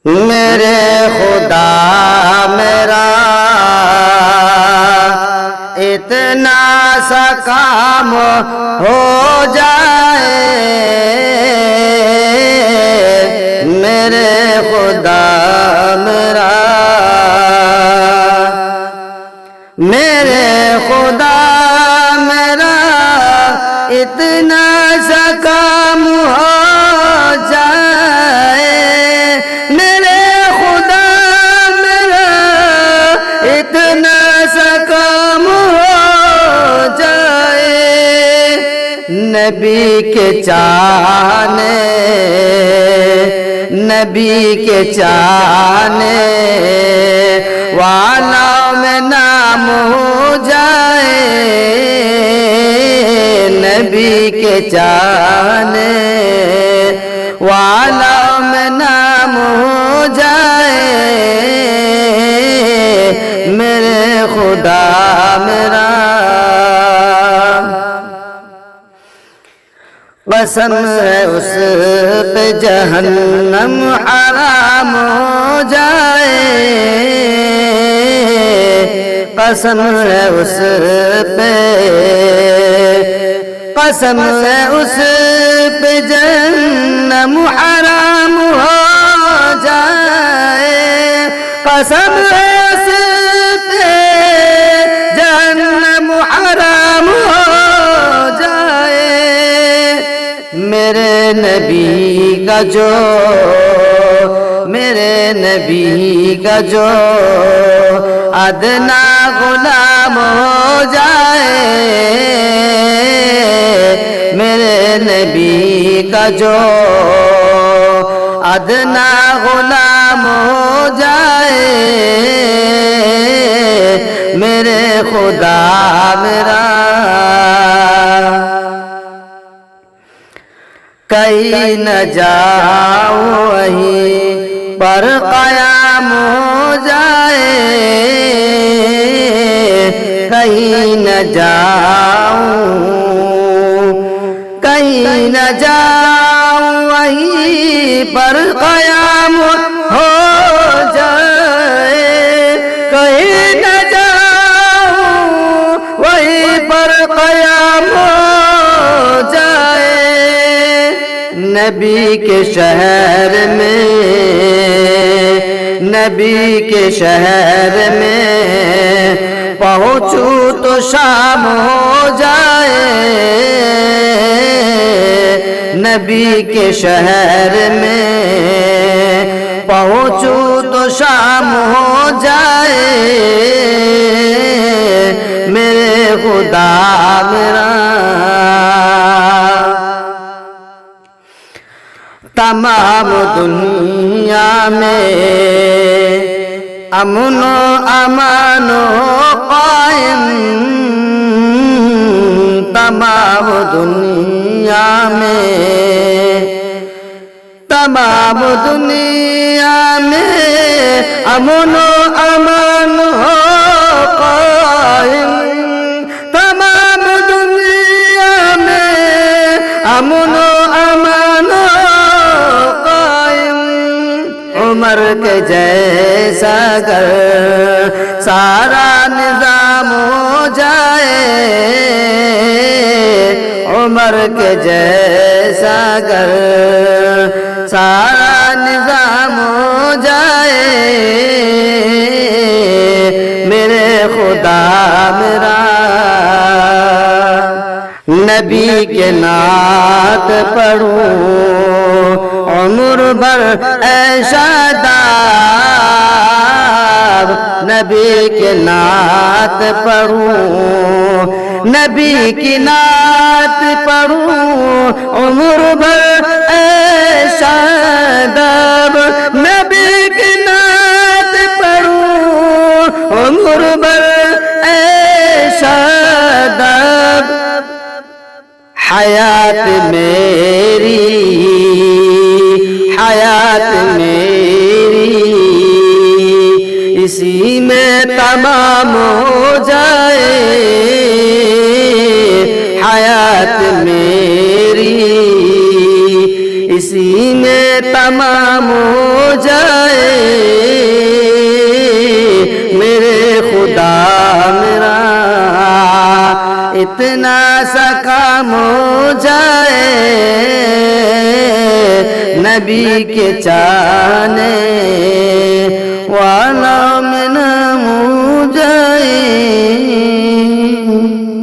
میرے خدا میرا اتنا سا کام ہو جائے، میرے خدا میرا، میرے خدا میرا اتنا سا کام ہو جائے، میرے خدا میرا اتنا سا کام ہو جائے، نبی کے چاہنے، نبی کے چاہنے والوں میں نام ہو جائے، نبی کے چاہنے والوں میں نام ہو جائے، میرے خدا میرا، قسم ہے اس پہ جہنم حرام ہو جائے، قسم ہے اس پہ، قسم ہے اس پہ جہنم حرام ہو جائے، قسم ہے اس پہ جہنم حرام ہو جائے، میرے نبی کا جو، میرے نبی کا جو ادنا غلام ہو جائے، میرے نبی کا جو ادنا غلام ہو جائے، میرے خدا میرا، کہیں نہ جاؤں وہیں پر قیام ہو جائے، کہیں نہ جاؤں، کہیں نہ جاؤں وہیں پر قیام ہو جائے، کہیں نہ جاؤں وہیں پر قیام ہو جائے، نبی کے شہر میں، نبی کے شہر میں پہنچوں تو شام ہو جائے، نبی کے شہر میں پہنچوں تو شام ہو جائے، میرے خدا میرا، تمام دنیا میں امن و امان ہو قائم، تمام دنیا میں، تمام دنیا میں امن و امان ہو قائم، تمام دنیا میں امن و امان ہو قائم، عمر کے جیسا اگر سارا نظام ہو جائے، عمر کے جیسا اگر سارا نظام ہو جائے، میرے خدا میرا، نبی کے نعت پڑھوں عمر بھر اے شاداب، نبی کے نعت پڑھوں، نبی کی نعت پڑھوں عمر بھر اے شاداب، نبی کی نعت پڑھوں عمر بھر اے شاداب، حیات میری، حیات میری اسی میں تمام ہو جائے، حیات میری اسی میں تمام ہو جائے میرے خدا میرا اتنا سا کام ہو جائے نبی کے چاہنے والا من